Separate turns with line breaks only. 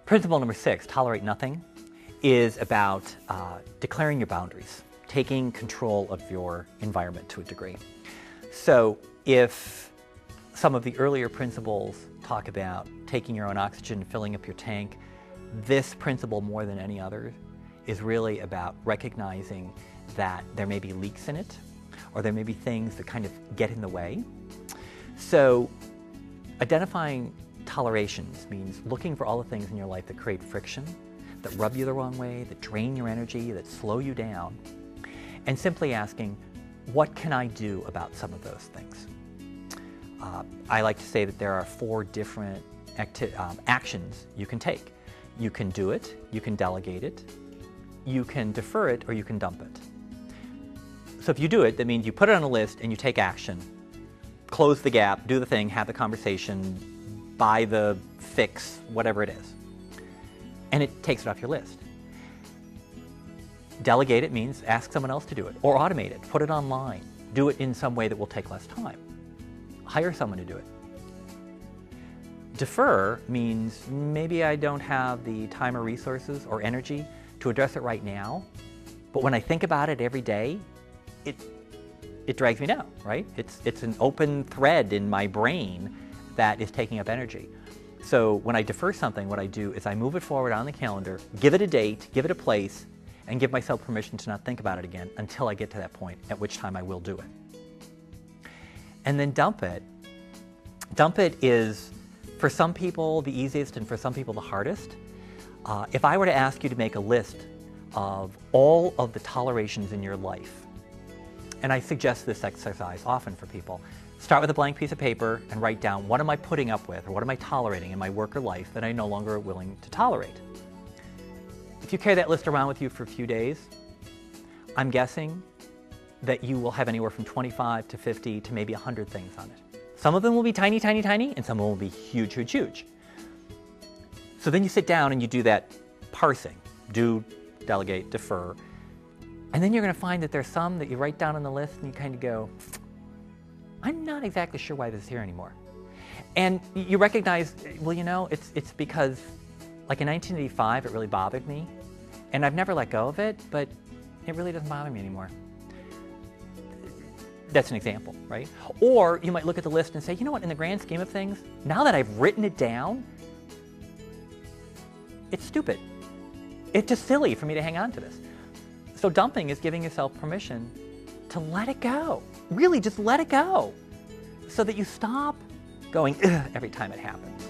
Principle number 6, tolerate nothing, is about declaring your boundaries, taking control of your environment to a degree. So if some of the earlier principles talk about taking your own oxygen, filling up your tank, this principle, more than any other, is really about recognizing that there may be leaks in it, or there may be things that kind of get in the way. So identifying tolerations means looking for all the things in your life that create friction, that rub you the wrong way, that drain your energy, that slow you down, and simply asking, what can I do about some of those things? I like to say that there are 4 different actions you can take. You can do it, you can delegate it, you can defer it, or you can dump it. So if you do it, that means you put it on a list and you take action. Close the gap, do the thing, have the conversation, buy the fix, whatever it is. And it takes it off your list. Delegate it means ask someone else to do it, or automate it, put it online, do it in some way that will take less time. Hire someone to do it. Defer means maybe I don't have the time or resources or energy to address it right now, but when I think about it every day, it drags me down, right? It's an open thread in my brain that is taking up energy. So when I defer something, what I do is I move it forward on the calendar, give it a date, give it a place, and give myself permission to not think about it again until I get to that point, at which time I will do it. And then dump it. Dump it is, for some people, the easiest, and for some people, the hardest. If I were to ask you to make a list of all of the tolerations in your life, and I suggest this exercise often for people, start with a blank piece of paper and write down, what am I putting up with, or what am I tolerating in my work or life that I no longer am willing to tolerate? If you carry that list around with you for a few days, I'm guessing that you will have anywhere from 25 to 50 to maybe 100 things on it. Some of them will be tiny, tiny, tiny, and some of them will be huge, huge, huge. So then you sit down and you do that parsing, do, delegate, defer, and then you're going to find that there's some that you write down on the list and you kind of go, I'm not exactly sure why this is here anymore. And you recognize, well, you know, it's because, like in 1985, it really bothered me, and I've never let go of it, but it really doesn't bother me anymore. That's an example, right? Or you might look at the list and say, you know what, in the grand scheme of things, now that I've written it down, it's stupid. It's just silly for me to hang on to this. So dumping is giving yourself permission to let it go. Really, just let it go, so that you stop going, ugh, every time it happens.